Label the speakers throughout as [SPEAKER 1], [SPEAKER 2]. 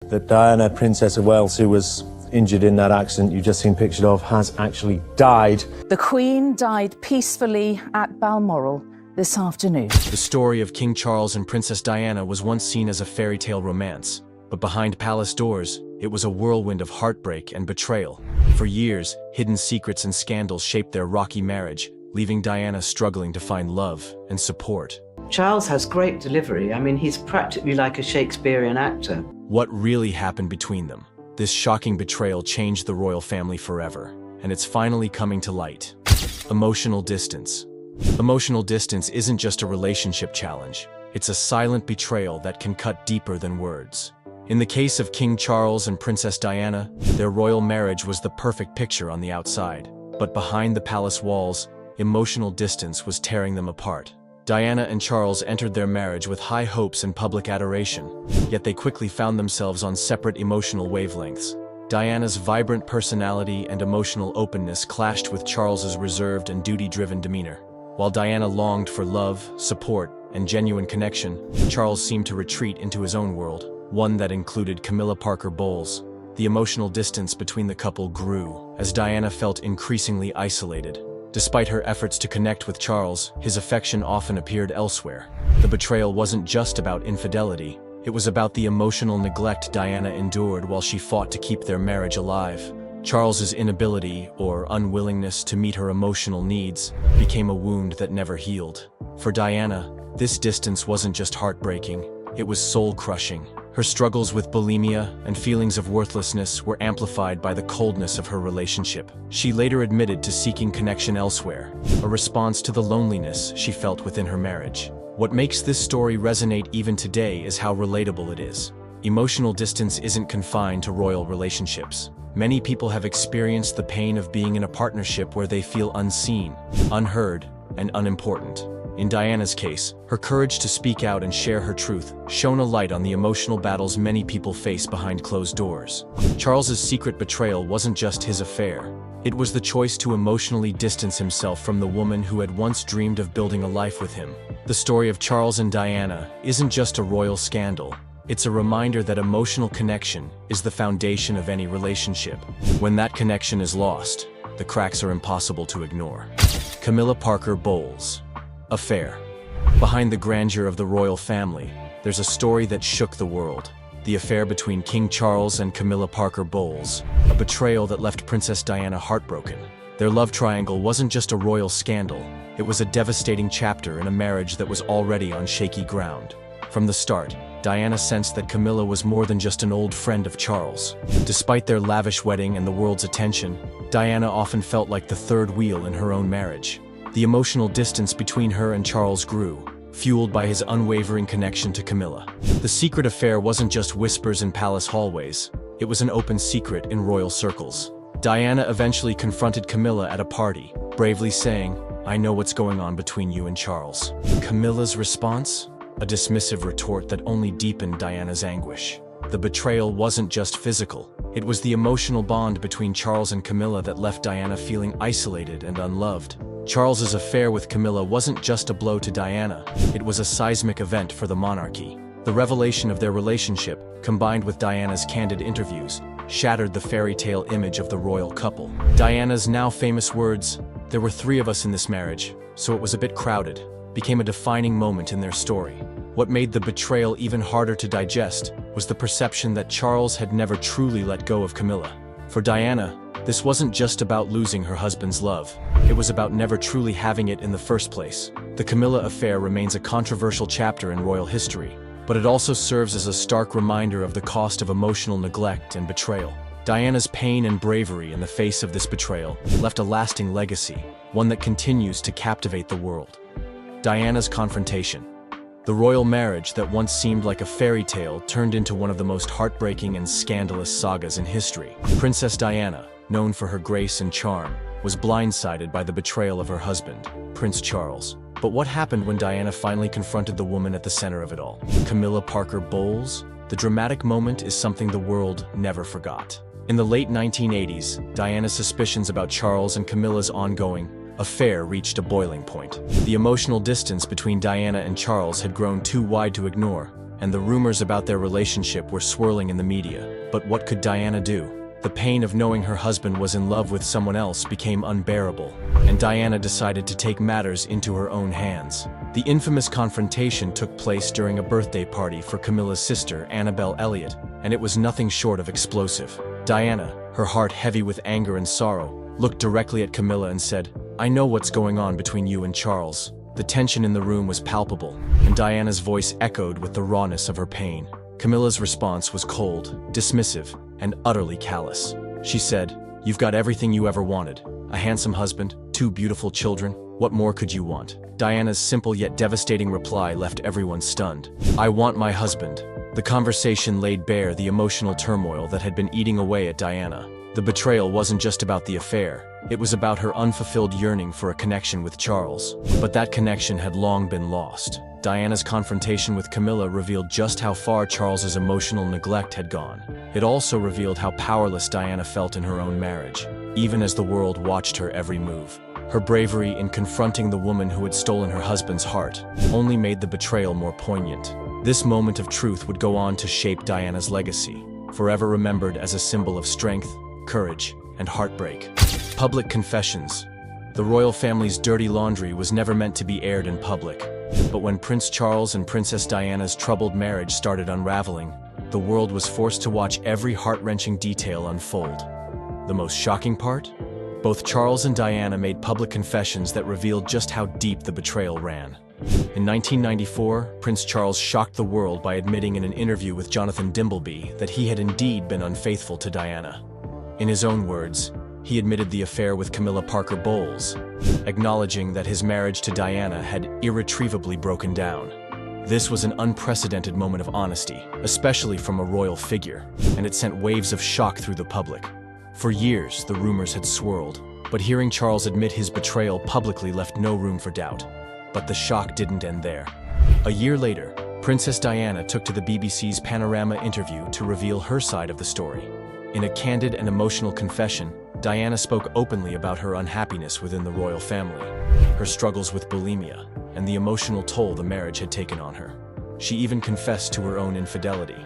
[SPEAKER 1] that Diana, Princess of Wales, who was injured in that accident you've just seen pictured of, has actually died.
[SPEAKER 2] The Queen died peacefully at Balmoral this afternoon.
[SPEAKER 3] The story of King Charles and Princess Diana was once seen as a fairy tale romance, but behind palace doors, it was a whirlwind of heartbreak and betrayal. For years, hidden secrets and scandals shaped their rocky marriage, leaving Diana struggling to find love and support.
[SPEAKER 4] Charles has great delivery. I mean, he's practically like a Shakespearean actor.
[SPEAKER 3] What really happened between them? This shocking betrayal changed the royal family forever, and it's finally coming to light. Emotional distance. Emotional distance isn't just a relationship challenge. It's a silent betrayal that can cut deeper than words. In the case of King Charles and Princess Diana, their royal marriage was the perfect picture on the outside. But behind the palace walls, emotional distance was tearing them apart. Diana and Charles entered their marriage with high hopes and public adoration, yet they quickly found themselves on separate emotional wavelengths. Diana's vibrant personality and emotional openness clashed with Charles's reserved and duty-driven demeanor. While Diana longed for love, support, and genuine connection, Charles seemed to retreat into his own world, one that included Camilla Parker Bowles. The emotional distance between the couple grew, as Diana felt increasingly isolated. Despite her efforts to connect with Charles, his affection often appeared elsewhere. The betrayal wasn't just about infidelity, it was about the emotional neglect Diana endured while she fought to keep their marriage alive. Charles's inability, or unwillingness to meet her emotional needs, became a wound that never healed. For Diana, this distance wasn't just heartbreaking, it was soul-crushing. Her struggles with bulimia and feelings of worthlessness were amplified by the coldness of her relationship. She later admitted to seeking connection elsewhere, a response to the loneliness she felt within her marriage. What makes this story resonate even today is how relatable it is. Emotional distance isn't confined to royal relationships. Many people have experienced the pain of being in a partnership where they feel unseen, unheard, and unimportant. In Diana's case, her courage to speak out and share her truth shone a light on the emotional battles many people face behind closed doors. Charles's secret betrayal wasn't just his affair. It was the choice to emotionally distance himself from the woman who had once dreamed of building a life with him. The story of Charles and Diana isn't just a royal scandal. It's a reminder that emotional connection is the foundation of any relationship. When that connection is lost, the cracks are impossible to ignore. Camilla Parker Bowles. Affair. Behind the grandeur of the royal family, there's a story that shook the world. The affair between King Charles and Camilla Parker Bowles, a betrayal that left Princess Diana heartbroken. Their love triangle wasn't just a royal scandal, it was a devastating chapter in a marriage that was already on shaky ground. From the start, Diana sensed that Camilla was more than just an old friend of Charles. Despite their lavish wedding and the world's attention, Diana often felt like the third wheel in her own marriage. The emotional distance between her and Charles grew, fueled by his unwavering connection to Camilla. The secret affair wasn't just whispers in palace hallways, it was an open secret in royal circles. Diana eventually confronted Camilla at a party, bravely saying, "I know what's going on between you and Charles." Camilla's response? A dismissive retort that only deepened Diana's anguish. The betrayal wasn't just physical, it was the emotional bond between Charles and Camilla that left Diana feeling isolated and unloved. Charles's affair with Camilla wasn't just a blow to Diana, it was a seismic event for the monarchy. The revelation of their relationship, combined with Diana's candid interviews, shattered the fairy tale image of the royal couple. Diana's now famous words, "There were 3 of us in this marriage, so it was a bit crowded," became a defining moment in their story. What made the betrayal even harder to digest was the perception that Charles had never truly let go of Camilla. For Diana, this wasn't just about losing her husband's love. It was about never truly having it in the first place. The Camilla affair remains a controversial chapter in royal history, but it also serves as a stark reminder of the cost of emotional neglect and betrayal. Diana's pain and bravery in the face of this betrayal left a lasting legacy, one that continues to captivate the world. Diana's confrontation. The royal marriage that once seemed like a fairy tale turned into one of the most heartbreaking and scandalous sagas in history. Princess Diana, known for her grace and charm, was blindsided by the betrayal of her husband, Prince Charles. But what happened when Diana finally confronted the woman at the center of it all? Camilla Parker Bowles? The dramatic moment is something the world never forgot. In the late 1980s, Diana's suspicions about Charles and Camilla's ongoing affair reached a boiling point. The emotional distance between Diana and Charles had grown too wide to ignore, and the rumors about their relationship were swirling in the media. But what could Diana do? The pain of knowing her husband was in love with someone else became unbearable, and Diana decided to take matters into her own hands. The infamous confrontation took place during a birthday party for Camilla's sister, Annabelle Elliott, and it was nothing short of explosive. Diana, her heart heavy with anger and sorrow, looked directly at Camilla and said, "I know what's going on between you and Charles." The tension in the room was palpable, and Diana's voice echoed with the rawness of her pain. Camilla's response was cold, dismissive, and utterly callous. She said, "You've got everything you ever wanted. A handsome husband, 2 beautiful children. What more could you want?" Diana's simple yet devastating reply left everyone stunned. "I want my husband." The conversation laid bare the emotional turmoil that had been eating away at Diana. The betrayal wasn't just about the affair. It was about her unfulfilled yearning for a connection with Charles. But that connection had long been lost. Diana's confrontation with Camilla revealed just how far Charles's emotional neglect had gone. It also revealed how powerless Diana felt in her own marriage, even as the world watched her every move. Her bravery in confronting the woman who had stolen her husband's heart only made the betrayal more poignant. This moment of truth would go on to shape Diana's legacy, forever remembered as a symbol of strength, courage, and heartbreak. Public confessions. The royal family's dirty laundry was never meant to be aired in public. But when Prince Charles and Princess Diana's troubled marriage started unraveling, the world was forced to watch every heart-wrenching detail unfold. The most shocking part? Both Charles and Diana made public confessions that revealed just how deep the betrayal ran. In 1994, Prince Charles shocked the world by admitting in an interview with Jonathan Dimbleby that he had indeed been unfaithful to Diana. In his own words, he admitted the affair with Camilla Parker Bowles, acknowledging that his marriage to Diana had irretrievably broken down. This was an unprecedented moment of honesty, especially from a royal figure, and it sent waves of shock through the public. For years, the rumors had swirled, but hearing Charles admit his betrayal publicly left no room for doubt. But the shock didn't end there. A year later, Princess Diana took to the BBC's Panorama interview to reveal her side of the story. In a candid and emotional confession, Diana spoke openly about her unhappiness within the royal family, her struggles with bulimia, and the emotional toll the marriage had taken on her. She even confessed to her own infidelity,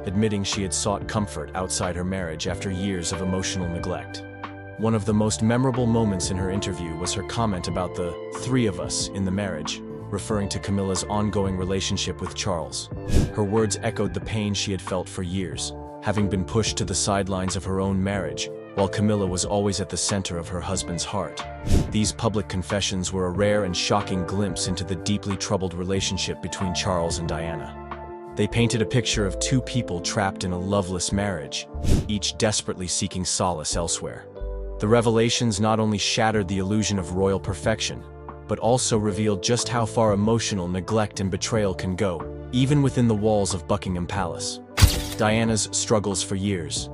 [SPEAKER 3] admitting she had sought comfort outside her marriage after years of emotional neglect. One of the most memorable moments in her interview was her comment about the 3 of us in the marriage, referring to Camilla's ongoing relationship with Charles. Her words echoed the pain she had felt for years, having been pushed to the sidelines of her own marriage, while Camilla was always at the center of her husband's heart. These public confessions were a rare and shocking glimpse into the deeply troubled relationship between Charles and Diana. They painted a picture of 2 people trapped in a loveless marriage, each desperately seeking solace elsewhere. The revelations not only shattered the illusion of royal perfection, but also revealed just how far emotional neglect and betrayal can go, even within the walls of Buckingham Palace. Diana's struggles for years.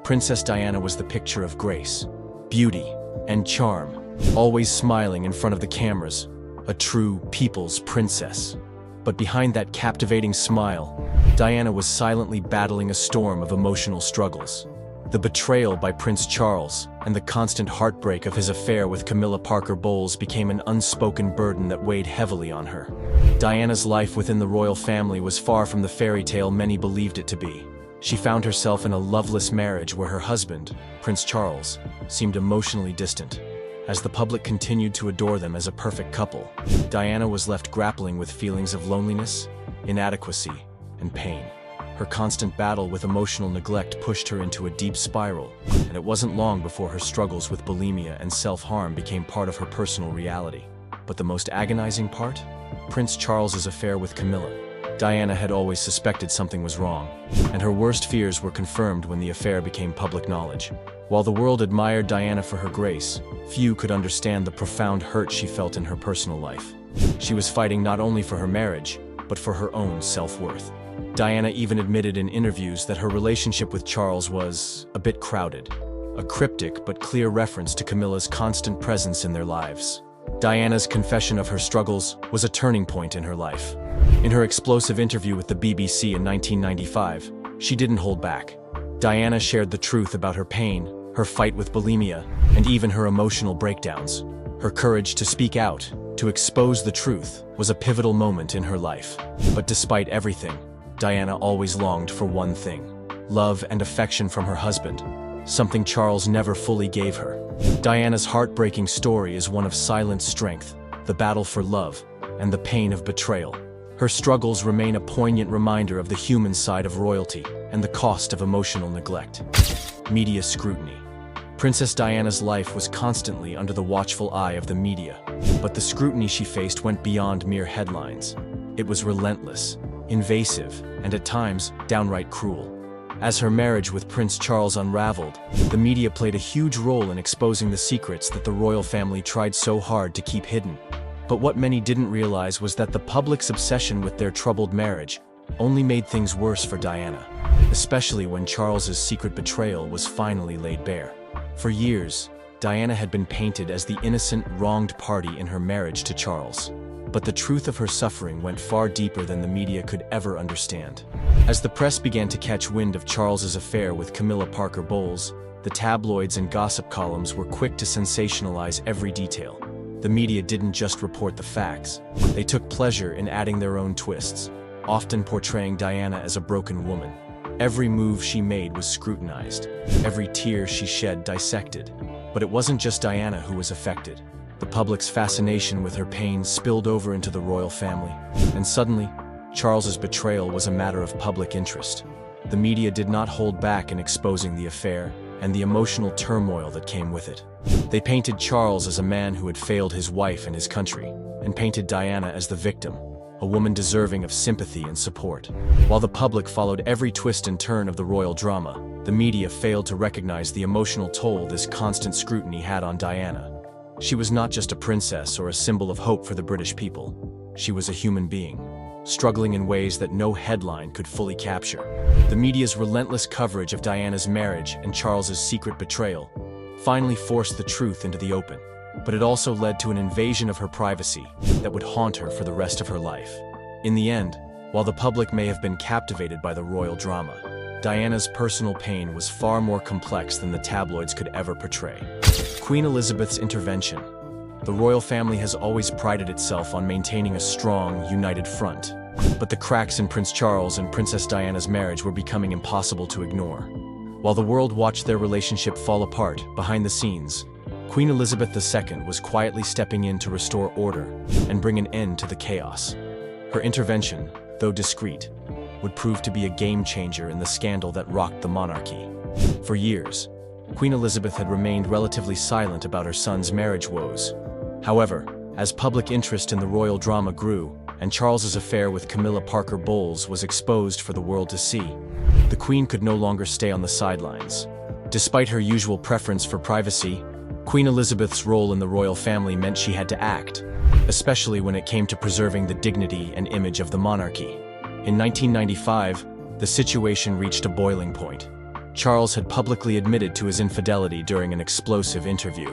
[SPEAKER 3] Princess Diana was the picture of grace, beauty, and charm, always smiling in front of the cameras, a true people's princess. But behind that captivating smile, Diana was silently battling a storm of emotional struggles. The betrayal by Prince Charles and the constant heartbreak of his affair with Camilla Parker Bowles became an unspoken burden that weighed heavily on her. Diana's life within the royal family was far from the fairy tale many believed it to be. She found herself in a loveless marriage where her husband, Prince Charles, seemed emotionally distant. As the public continued to adore them as a perfect couple, Diana was left grappling with feelings of loneliness, inadequacy, and pain. Her constant battle with emotional neglect pushed her into a deep spiral, and it wasn't long before her struggles with bulimia and self-harm became part of her personal reality. But the most agonizing part? Prince Charles's affair with Camilla. Diana had always suspected something was wrong, and her worst fears were confirmed when the affair became public knowledge. While the world admired Diana for her grace, few could understand the profound hurt she felt in her personal life. She was fighting not only for her marriage, but for her own self-worth. Diana even admitted in interviews that her relationship with Charles was a bit crowded, a cryptic but clear reference to Camilla's constant presence in their lives. Diana's confession of her struggles was a turning point in her life. In her explosive interview with the BBC in 1995, she didn't hold back. Diana shared the truth about her pain, her fight with bulimia, and even her emotional breakdowns. Her courage to speak out, to expose the truth, was a pivotal moment in her life. But despite everything, Diana always longed for one thing: love and affection from her husband, something Charles never fully gave her. Diana's heartbreaking story is one of silent strength, the battle for love, and the pain of betrayal. Her struggles remain a poignant reminder of the human side of royalty and the cost of emotional neglect. Media scrutiny. Princess Diana's life was constantly under the watchful eye of the media, but the scrutiny she faced went beyond mere headlines. It was relentless, invasive, and at times downright cruel. As her marriage with Prince Charles unraveled, the media played a huge role in exposing the secrets that the royal family tried so hard to keep hidden. But what many didn't realize was that the public's obsession with their troubled marriage only made things worse for Diana, especially when Charles's secret betrayal was finally laid bare. For years, Diana had been painted as the innocent, wronged party in her marriage to Charles. But the truth of her suffering went far deeper than the media could ever understand. As the press began to catch wind of Charles's affair with Camilla Parker Bowles, the tabloids and gossip columns were quick to sensationalize every detail. The media didn't just report the facts. They took pleasure in adding their own twists, often portraying Diana as a broken woman. Every move she made was scrutinized, every tear she shed dissected. But it wasn't just Diana who was affected. The public's fascination with her pain spilled over into the royal family, and suddenly, Charles's betrayal was a matter of public interest. The media did not hold back in exposing the affair and the emotional turmoil that came with it. They painted Charles as a man who had failed his wife and his country, and painted Diana as the victim, a woman deserving of sympathy and support. While the public followed every twist and turn of the royal drama, the media failed to recognize the emotional toll this constant scrutiny had on Diana. She was not just a princess or a symbol of hope for the British people. She was a human being, struggling in ways that no headline could fully capture. The media's relentless coverage of Diana's marriage and Charles's secret betrayal finally forced the truth into the open, but it also led to an invasion of her privacy that would haunt her for the rest of her life. In the end, while the public may have been captivated by the royal drama, Diana's personal pain was far more complex than the tabloids could ever portray. Queen Elizabeth's intervention. The royal family has always prided itself on maintaining a strong, united front. But the cracks in Prince Charles and Princess Diana's marriage were becoming impossible to ignore. While the world watched their relationship fall apart behind the scenes, Queen Elizabeth II was quietly stepping in to restore order and bring an end to the chaos. Her intervention, though discreet, would prove to be a game-changer in the scandal that rocked the monarchy. For years, Queen Elizabeth had remained relatively silent about her son's marriage woes. However, as public interest in the royal drama grew, and Charles's affair with Camilla Parker Bowles was exposed for the world to see, the Queen could no longer stay on the sidelines. Despite her usual preference for privacy, Queen Elizabeth's role in the royal family meant she had to act, especially when it came to preserving the dignity and image of the monarchy. In 1995, the situation reached a boiling point. Charles had publicly admitted to his infidelity during an explosive interview,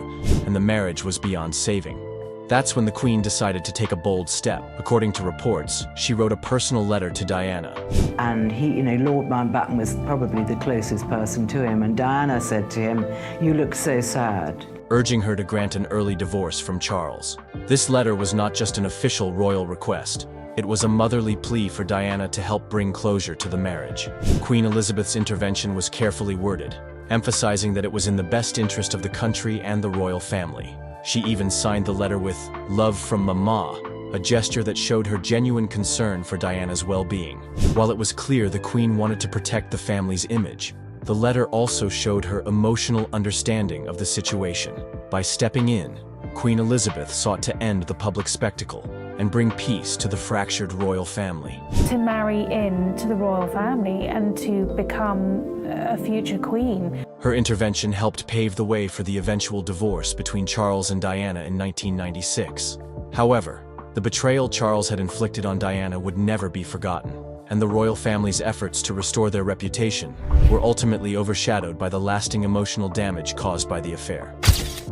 [SPEAKER 3] and the marriage was beyond saving. That's when the Queen decided to take a bold step. According to reports, she wrote a personal letter to Diana.
[SPEAKER 4] And he, Lord Mountbatten was probably the closest person to him, and Diana said to him, "You look so sad,"
[SPEAKER 3] urging her to grant an early divorce from Charles. This letter was not just an official royal request. It was a motherly plea for Diana to help bring closure to the marriage. Queen Elizabeth's intervention was carefully worded, emphasizing that it was in the best interest of the country and the royal family. She even signed the letter with "Love from Mama," a gesture that showed her genuine concern for Diana's well-being. While it was clear the Queen wanted to protect the family's image, the letter also showed her emotional understanding of the situation. By stepping in, Queen Elizabeth sought to end the public spectacle and bring peace to the fractured royal family.
[SPEAKER 5] To marry into the royal family and to become a future queen.
[SPEAKER 3] Her intervention helped pave the way for the eventual divorce between Charles and Diana in 1996. However, the betrayal Charles had inflicted on Diana would never be forgotten, and the royal family's efforts to restore their reputation were ultimately overshadowed by the lasting emotional damage caused by the affair.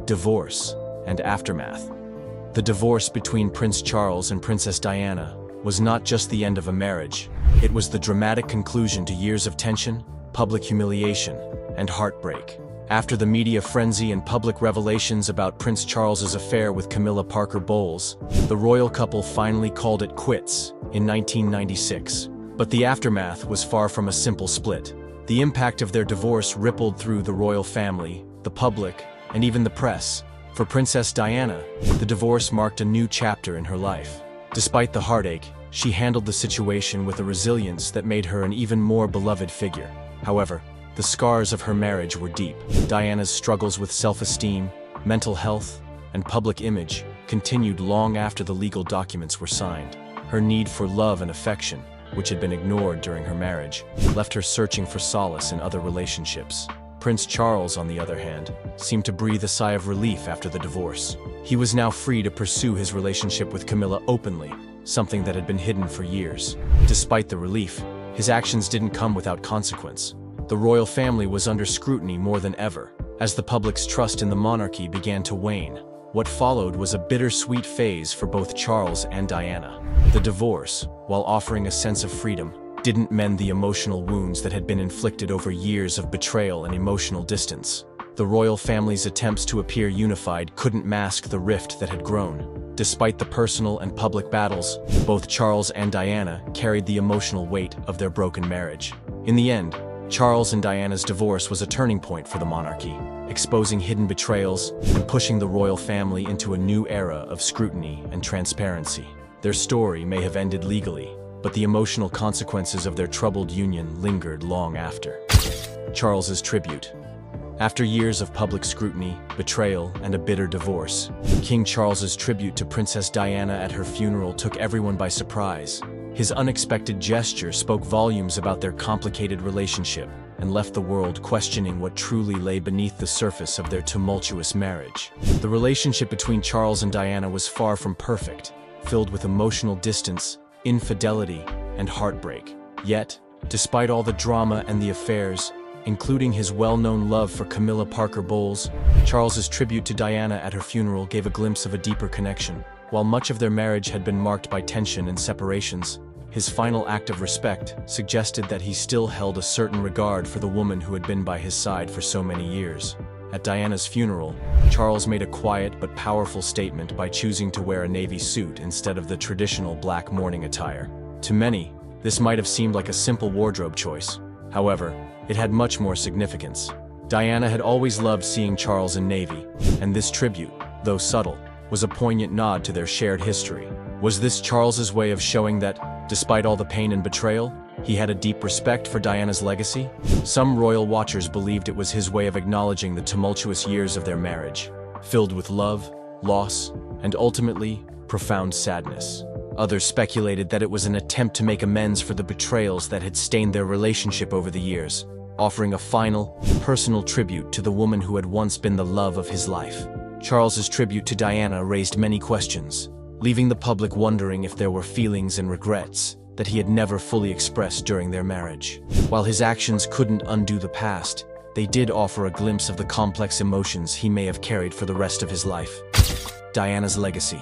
[SPEAKER 3] Divorce and aftermath. The divorce between Prince Charles and Princess Diana was not just the end of a marriage. It was the dramatic conclusion to years of tension, public humiliation, and heartbreak. After the media frenzy and public revelations about Prince Charles's affair with Camilla Parker Bowles, the royal couple finally called it quits in 1996. But the aftermath was far from a simple split. The impact of their divorce rippled through the royal family, the public, and even the press. For Princess Diana, the divorce marked a new chapter in her life. Despite the heartache, she handled the situation with a resilience that made her an even more beloved figure. However, the scars of her marriage were deep. Diana's struggles with self-esteem, mental health, and public image continued long after the legal documents were signed. Her need for love and affection, which had been ignored during her marriage, left her searching for solace in other relationships. Prince Charles, on the other hand, seemed to breathe a sigh of relief after the divorce. He was now free to pursue his relationship with Camilla openly, something that had been hidden for years. Despite the relief, his actions didn't come without consequence. The royal family was under scrutiny more than ever, as the public's trust in the monarchy began to wane. What followed was a bittersweet phase for both Charles and Diana. The divorce, while offering a sense of freedom, didn't mend the emotional wounds that had been inflicted over years of betrayal and emotional distance. The royal family's attempts to appear unified couldn't mask the rift that had grown. Despite the personal and public battles, both Charles and Diana carried the emotional weight of their broken marriage. In the end, Charles and Diana's divorce was a turning point for the monarchy, exposing hidden betrayals and pushing the royal family into a new era of scrutiny and transparency. Their story may have ended legally, but the emotional consequences of their troubled union lingered long after. Charles's tribute. After years of public scrutiny, betrayal, and a bitter divorce, King Charles's tribute to Princess Diana at her funeral took everyone by surprise. His unexpected gesture spoke volumes about their complicated relationship and left the world questioning what truly lay beneath the surface of their tumultuous marriage. The relationship between Charles and Diana was far from perfect, filled with emotional distance, infidelity, and heartbreak. Yet, despite all the drama and the affairs, including his well-known love for Camilla Parker Bowles, Charles's tribute to Diana at her funeral gave a glimpse of a deeper connection. While much of their marriage had been marked by tension and separations, his final act of respect suggested that he still held a certain regard for the woman who had been by his side for so many years. At Diana's funeral, Charles made a quiet but powerful statement by choosing to wear a navy suit instead of the traditional black mourning attire. To many, this might have seemed like a simple wardrobe choice. However, it had much more significance. Diana had always loved seeing Charles in navy, and this tribute, though subtle, was a poignant nod to their shared history. Was this Charles's way of showing that, despite all the pain and betrayal, he had a deep respect for Diana's legacy? Some royal watchers believed it was his way of acknowledging the tumultuous years of their marriage, filled with love, loss, and ultimately, profound sadness. Others speculated that it was an attempt to make amends for the betrayals that had stained their relationship over the years, offering a final, personal tribute to the woman who had once been the love of his life. Charles's tribute to Diana raised many questions, leaving the public wondering if there were feelings and regrets that he had never fully expressed during their marriage. While his actions couldn't undo the past, they did offer a glimpse of the complex emotions he may have carried for the rest of his life. Diana's legacy.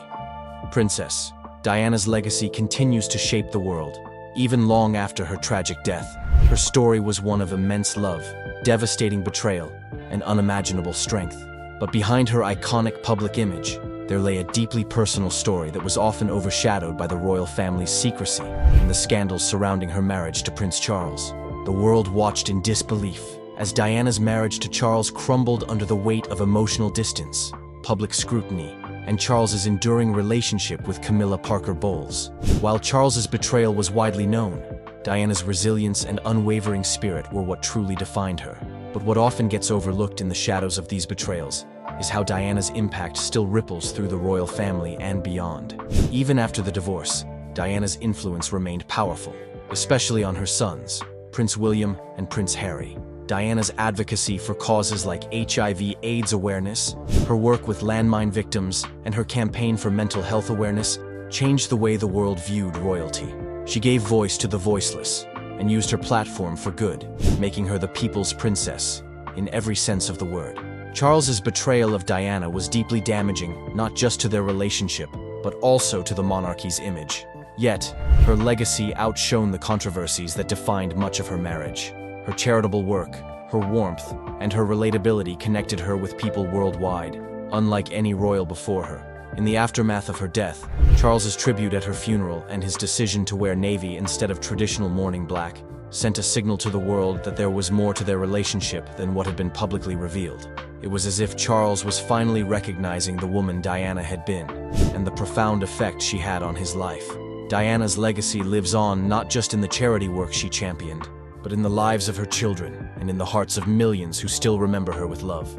[SPEAKER 3] Princess Diana's legacy continues to shape the world. Even long after her tragic death, her story was one of immense love, devastating betrayal, and unimaginable strength. But behind her iconic public image, there lay a deeply personal story that was often overshadowed by the royal family's secrecy and the scandals surrounding her marriage to Prince Charles. The world watched in disbelief as Diana's marriage to Charles crumbled under the weight of emotional distance, public scrutiny, and Charles's enduring relationship with Camilla Parker Bowles. While Charles's betrayal was widely known, Diana's resilience and unwavering spirit were what truly defined her. But what often gets overlooked in the shadows of these betrayals is how Diana's impact still ripples through the royal family and beyond. Even after the divorce, Diana's influence remained powerful, especially on her sons, Prince William and Prince Harry. Diana's advocacy for causes like HIV/AIDS awareness, her work with landmine victims, and her campaign for mental health awareness changed the way the world viewed royalty. She gave voice to the voiceless and used her platform for good, making her the people's princess in every sense of the word. Charles's betrayal of Diana was deeply damaging, not just to their relationship, but also to the monarchy's image. Yet, her legacy outshone the controversies that defined much of her marriage. Her charitable work, her warmth, and her relatability connected her with people worldwide, unlike any royal before her. In the aftermath of her death, Charles's tribute at her funeral and his decision to wear navy instead of traditional mourning black sent a signal to the world that there was more to their relationship than what had been publicly revealed. It was as if Charles was finally recognizing the woman Diana had been, and the profound effect she had on his life. Diana's legacy lives on not just in the charity work she championed, but in the lives of her children and in the hearts of millions who still remember her with love.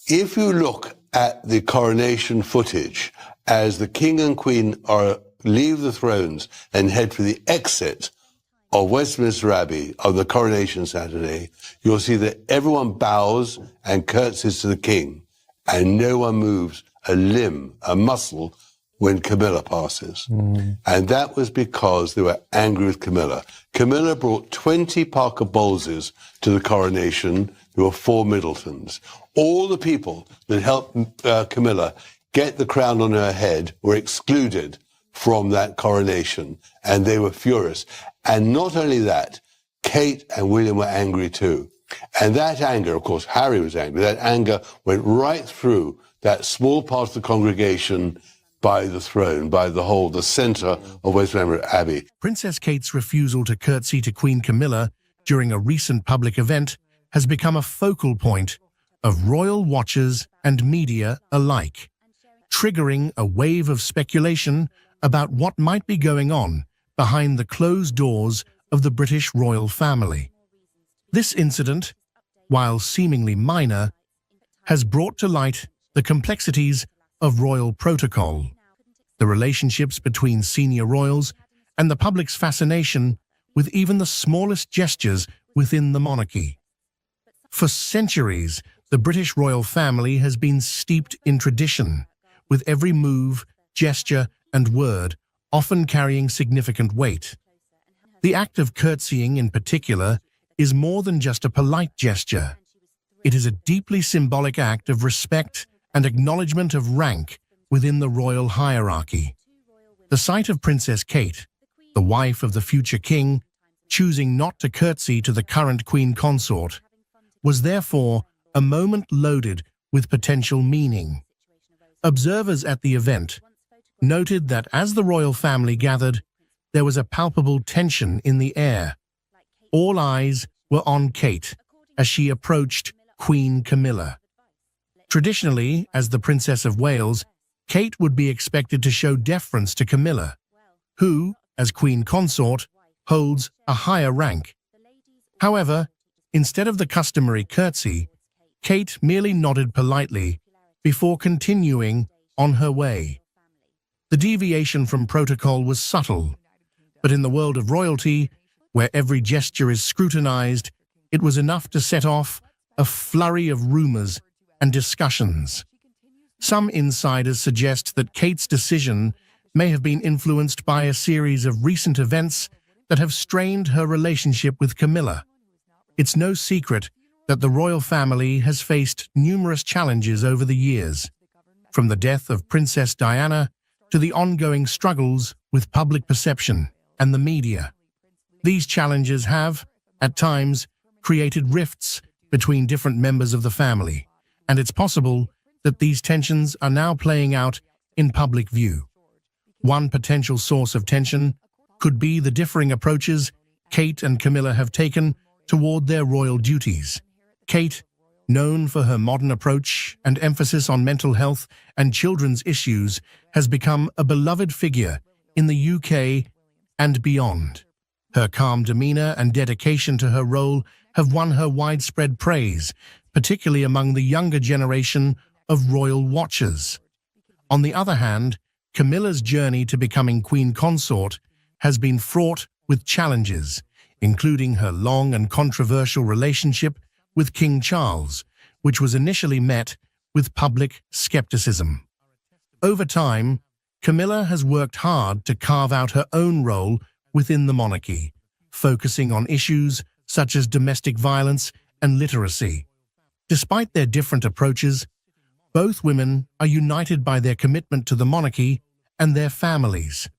[SPEAKER 6] If you look at the coronation footage as the king and queen leave the thrones and head for the exit of Westminster Abbey on the coronation Saturday, you'll see that everyone bows and curtsies to the king, and no one moves a limb, a muscle, when Camilla passes. And that was because they were angry with Camilla. Camilla brought 20 Parker Bowleses to the coronation. There were 4 Middletons. All the people that helped Camilla get the crown on her head were excluded from that coronation, and they were furious. And not only that, Kate and William were angry too. And that anger, of course, Harry was angry, that anger went right through that small part of the congregation by the throne, by the centre of Westminster Abbey.
[SPEAKER 7] Princess Kate's refusal to curtsy to Queen Camilla during a recent public event has become a focal point of royal watchers and media alike, triggering a wave of speculation about what might be going on behind the closed doors of the British royal family. This incident, while seemingly minor, has brought to light the complexities of royal protocol, the relationships between senior royals, and the public's fascination with even the smallest gestures within the monarchy. For centuries, the British royal family has been steeped in tradition, with every move, gesture, and word often carrying significant weight. The act of curtsying in particular is more than just a polite gesture. It is a deeply symbolic act of respect and acknowledgement of rank within the royal hierarchy. The sight of Princess Kate, the wife of the future king, choosing not to curtsy to the current queen consort, was therefore a moment loaded with potential meaning. Observers at the event noted that as the royal family gathered, there was a palpable tension in the air. All eyes were on Kate as she approached Queen Camilla. Traditionally, as the Princess of Wales, Kate would be expected to show deference to Camilla, who, as queen consort, holds a higher rank. However, instead of the customary curtsy, Kate merely nodded politely before continuing on her way. The deviation from protocol was subtle, but in the world of royalty, where every gesture is scrutinized, it was enough to set off a flurry of rumors and discussions. Some insiders suggest that Kate's decision may have been influenced by a series of recent events that have strained her relationship with Camilla. It's no secret that the royal family has faced numerous challenges over the years, from the death of Princess Diana to the ongoing struggles with public perception and the media. These challenges have, at times, created rifts between different members of the family, and it's possible that these tensions are now playing out in public view. One potential source of tension could be the differing approaches Kate and Camilla have taken toward their royal duties. Kate, known for her modern approach and emphasis on mental health and children's issues, has become a beloved figure in the UK and beyond. Her calm demeanor and dedication to her role have won her widespread praise, particularly among the younger generation of royal watchers. On the other hand, Camilla's journey to becoming queen consort has been fraught with challenges, including her long and controversial relationship with King Charles, which was initially met with public skepticism. Over time, Camilla has worked hard to carve out her own role within the monarchy, focusing on issues such as domestic violence and literacy. Despite their different approaches, both women are united by their commitment to the monarchy and their families.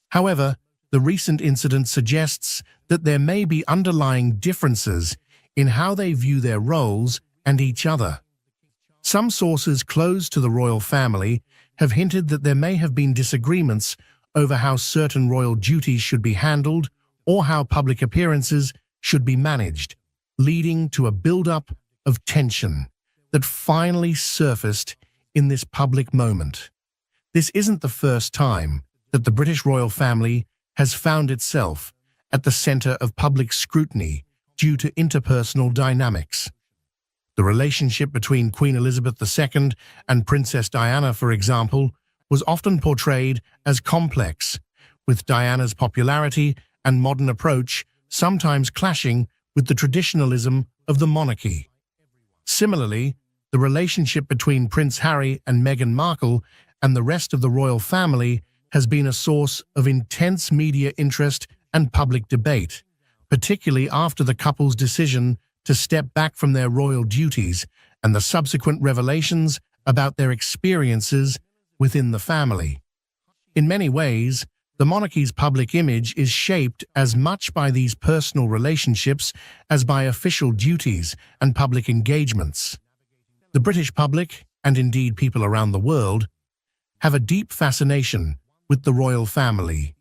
[SPEAKER 7] However, the recent incident suggests that there may be underlying differences in how they view their roles and each other. Some sources close to the royal family have hinted that there may have been disagreements over how certain royal duties should be handled or how public appearances should be managed, leading to a build-up of tension that finally surfaced in this public moment. This isn't the first time that the British royal family has found itself at the center of public scrutiny due to interpersonal dynamics. The relationship between Queen Elizabeth II and Princess Diana, for example, was often portrayed as complex, with Diana's popularity and modern approach sometimes clashing with the traditionalism of the monarchy. Similarly, the relationship between Prince Harry and Meghan Markle and the rest of the royal family has been a source of intense media interest and public debate, particularly after the couple's decision to step back from their royal duties and the subsequent revelations about their experiences within the family. In many ways, the monarchy's public image is shaped as much by these personal relationships as by official duties and public engagements. The British public, and indeed people around the world, have a deep fascination with the royal family,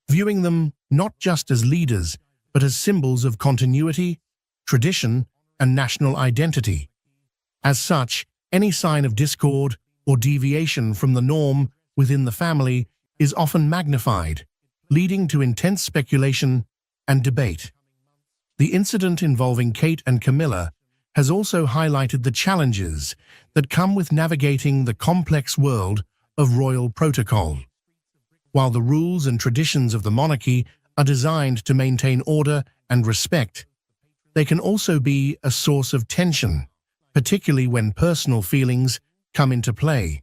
[SPEAKER 7] viewing them not just as leaders, but as symbols of continuity, tradition, and national identity. As such, any sign of discord or deviation from the norm within the family is often magnified, leading to intense speculation and debate. The incident involving Kate and Camilla has also highlighted the challenges that come with navigating the complex world of royal protocol. While the rules and traditions of the monarchy are designed to maintain order and respect, they can also be a source of tension, particularly when personal feelings come into play.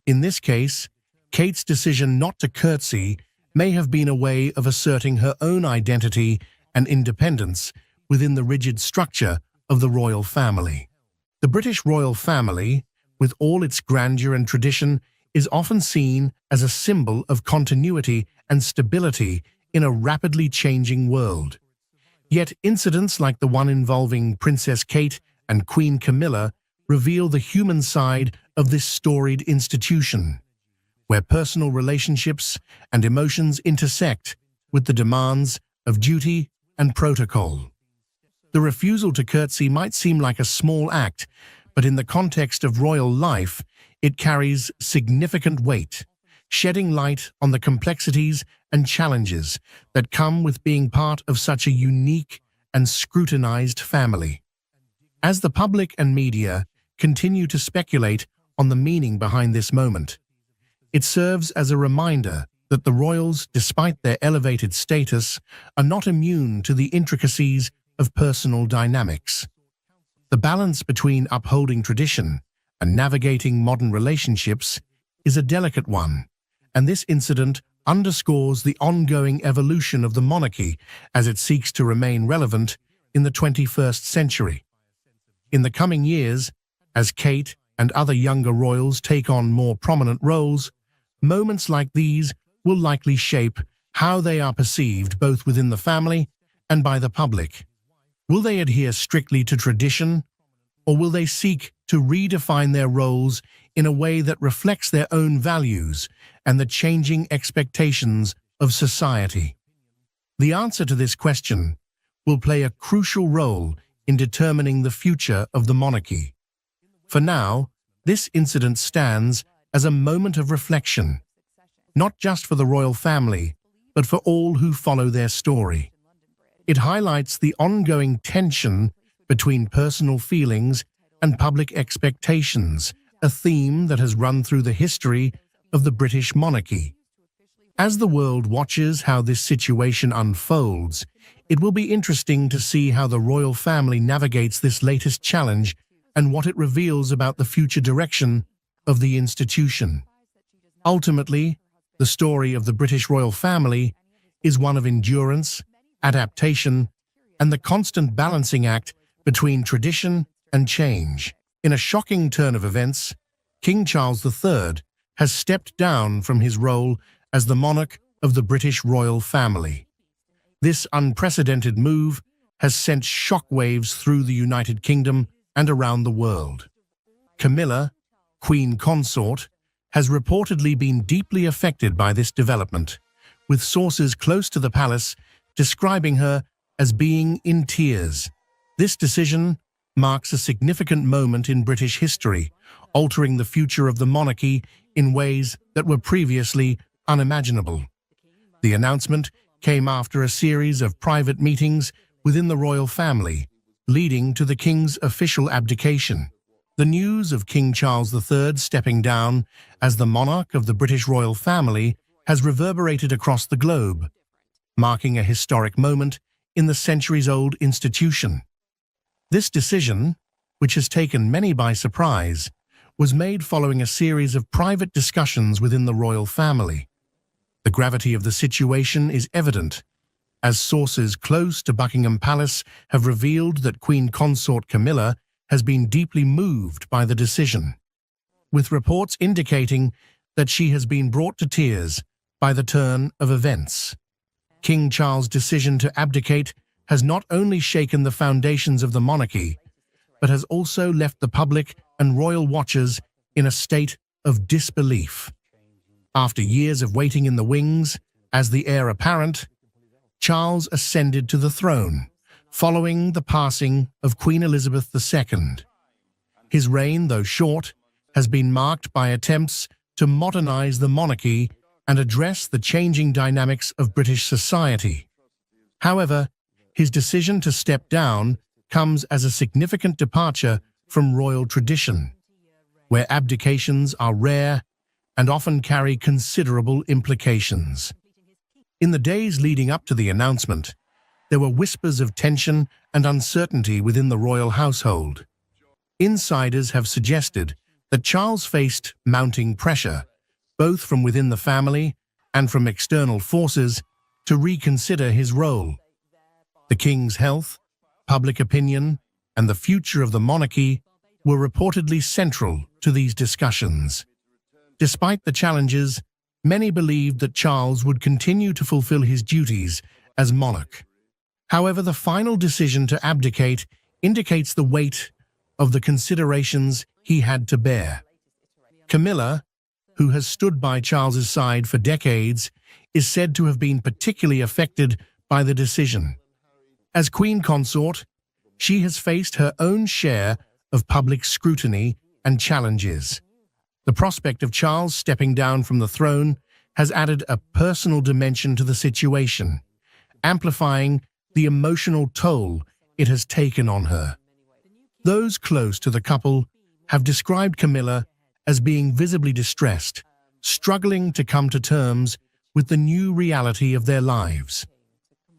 [SPEAKER 7] In this case, Kate's decision not to curtsy may have been a way of asserting her own identity and independence within the rigid structure of the royal family. The British royal family, with all its grandeur and tradition, is often seen as a symbol of continuity and stability in a rapidly changing world. Yet incidents like the one involving Princess Kate and Queen Camilla reveal the human side of this storied institution, where personal relationships and emotions intersect with the demands of duty and protocol. The refusal to curtsy might seem like a small act, but in the context of royal life, it carries significant weight, shedding light on the complexities and challenges that come with being part of such a unique and scrutinized family. As the public and media continue to speculate on the meaning behind this moment, it serves as a reminder that the royals, despite their elevated status, are not immune to the intricacies of personal dynamics. The balance between upholding tradition and navigating modern relationships is a delicate one, and this incident underscores the ongoing evolution of the monarchy as it seeks to remain relevant in the 21st century. In the coming years, as Kate and other younger royals take on more prominent roles, moments like these will likely shape how they are perceived both within the family and by the public. Will they adhere strictly to tradition, or will they seek to redefine their roles in a way that reflects their own values and the changing expectations of society? The answer to this question will play a crucial role in determining the future of the monarchy. For now, this incident stands as a moment of reflection, not just for the royal family, but for all who follow their story. It highlights the ongoing tension between personal feelings and public expectations, a theme that has run through the history of the British monarchy. As the world watches how this situation unfolds, it will be interesting to see how the royal family navigates this latest challenge and what it reveals about the future direction of the institution. Ultimately, the story of the British royal family is one of endurance, adaptation, and the constant balancing act between tradition and change. In a shocking turn of events, King Charles III has stepped down from his role as the monarch of the British royal family. This unprecedented move has sent shockwaves through the United Kingdom and around the world. Camilla, Queen Consort, has reportedly been deeply affected by this development, with sources close to the palace describing her as being in tears. This decision marks a significant moment in British history, altering the future of the monarchy in ways that were previously unimaginable. The announcement came after a series of private meetings within the royal family, leading to the king's official abdication. The news of King Charles III stepping down as the monarch of the British royal family has reverberated across the globe, marking a historic moment in the centuries-old institution. This decision, which has taken many by surprise, was made following a series of private discussions within the royal family. The gravity of the situation is evident, as sources close to Buckingham Palace have revealed that Queen Consort Camilla has been deeply moved by the decision, with reports indicating that she has been brought to tears by the turn of events. King Charles' decision to abdicate has not only shaken the foundations of the monarchy, but has also left the public and royal watchers in a state of disbelief. After years of waiting in the wings, as the heir apparent, Charles ascended to the throne, following the passing of Queen Elizabeth II. His reign, though short, has been marked by attempts to modernize the monarchy and address the changing dynamics of British society. However, his decision to step down comes as a significant departure from royal tradition, where abdications are rare and often carry considerable implications. In the days leading up to the announcement, there were whispers of tension and uncertainty within the royal household. Insiders have suggested that Charles faced mounting pressure, both from within the family and from external forces, to reconsider his role. The king's health, public opinion, and the future of the monarchy were reportedly central to these discussions. Despite the challenges, many believed that Charles would continue to fulfill his duties as monarch. However, the final decision to abdicate indicates the weight of the considerations he had to bear. Camilla, who has stood by Charles's side for decades, is said to have been particularly affected by the decision. As Queen Consort, she has faced her own share of public scrutiny and challenges. The prospect of Charles stepping down from the throne has added a personal dimension to the situation, amplifying the emotional toll it has taken on her. Those close to the couple have described Camilla as being visibly distressed, struggling to come to terms with the new reality of their lives.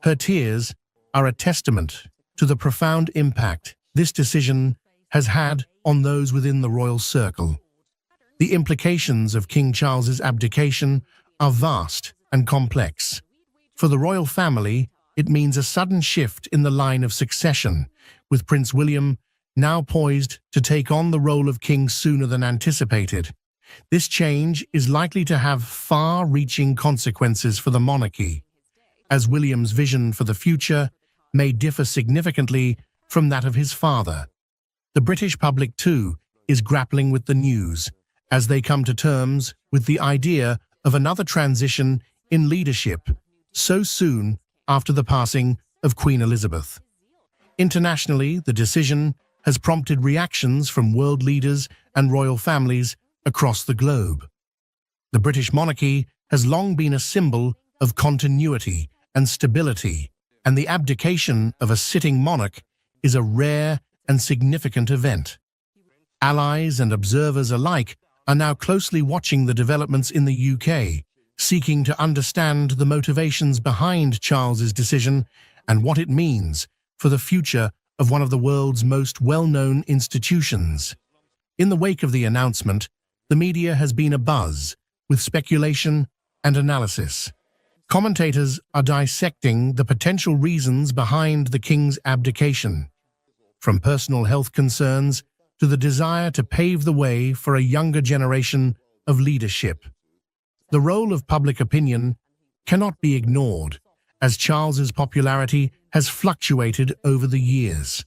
[SPEAKER 7] Her tears are a testament to the profound impact this decision has had on those within the royal circle. The implications of King Charles's abdication are vast and complex. For the royal family, it means a sudden shift in the line of succession, with Prince William now poised to take on the role of king sooner than anticipated. This change is likely to have far-reaching consequences for the monarchy, as William's vision for the future may differ significantly from that of his father. The British public, too, is grappling with the news, as they come to terms with the idea of another transition in leadership so soon after the passing of Queen Elizabeth. Internationally, the decision has prompted reactions from world leaders and royal families across the globe. The British monarchy has long been a symbol of continuity and stability, and the abdication of a sitting monarch is a rare and significant event. Allies and observers alike are now closely watching the developments in the UK, seeking to understand the motivations behind Charles's decision and what it means for the future of one of the world's most well-known institutions. In the wake of the announcement, the media has been abuzz with speculation and analysis. Commentators are dissecting the potential reasons behind the king's abdication, from personal health concerns to the desire to pave the way for a younger generation of leadership. The role of public opinion cannot be ignored, as Charles's popularity has fluctuated over the years.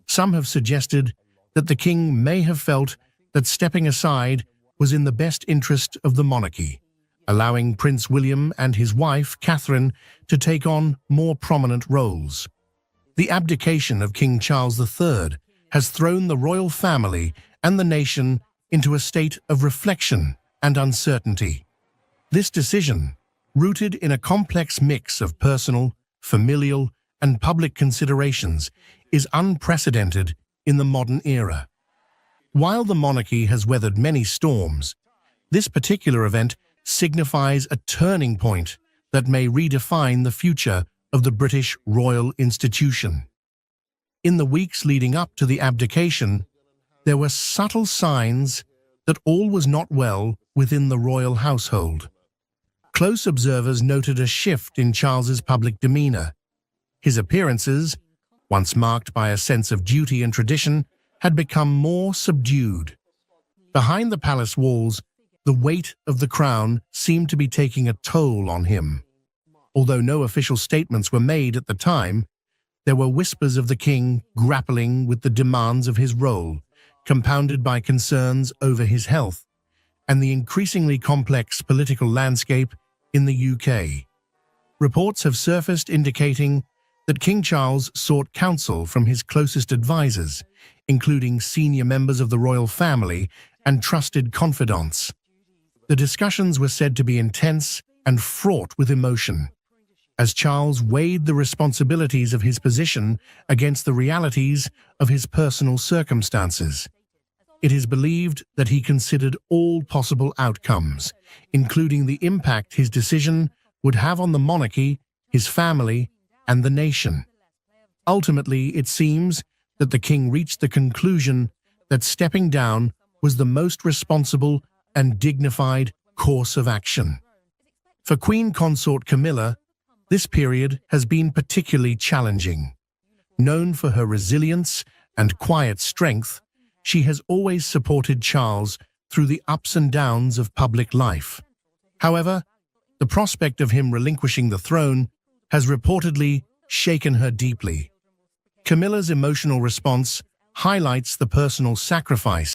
[SPEAKER 7] Some have suggested that the king may have felt that stepping aside was in the best interest of the monarchy, allowing Prince William and his wife, Catherine, to take on more prominent roles. The abdication of King Charles III has thrown the royal family and the nation into a state of reflection and uncertainty. This decision, rooted in a complex mix of personal, familial, and public considerations, is unprecedented in the modern era. While the monarchy has weathered many storms, this particular event signifies a turning point that may redefine the future of the British royal institution. In the weeks leading up to the abdication, there were subtle signs that all was not well within the royal household. Close observers noted a shift in Charles's public demeanor. His appearances, once marked by a sense of duty and tradition, had become more subdued. Behind the palace walls, the weight of the crown seemed to be taking a toll on him. Although no official statements were made at the time, there were whispers of the king grappling with the demands of his role, compounded by concerns over his health and the increasingly complex political landscape in the UK. Reports have surfaced indicating that King Charles sought counsel from his closest advisors, including senior members of the royal family and trusted confidants. The discussions were said to be intense and fraught with emotion, as Charles weighed the responsibilities of his position against the realities of his personal circumstances. It is believed that he considered all possible outcomes, including the impact his decision would have on the monarchy, his family, and the nation. Ultimately, it seems that the king reached the conclusion that stepping down was the most responsible and dignified course of action. For Queen Consort Camilla, this period has been particularly challenging. Known for her resilience and quiet strength, she has always supported Charles through the ups and downs of public life. However, the prospect of him relinquishing the throne has reportedly shaken her deeply. Camilla's emotional response highlights the personal sacrifice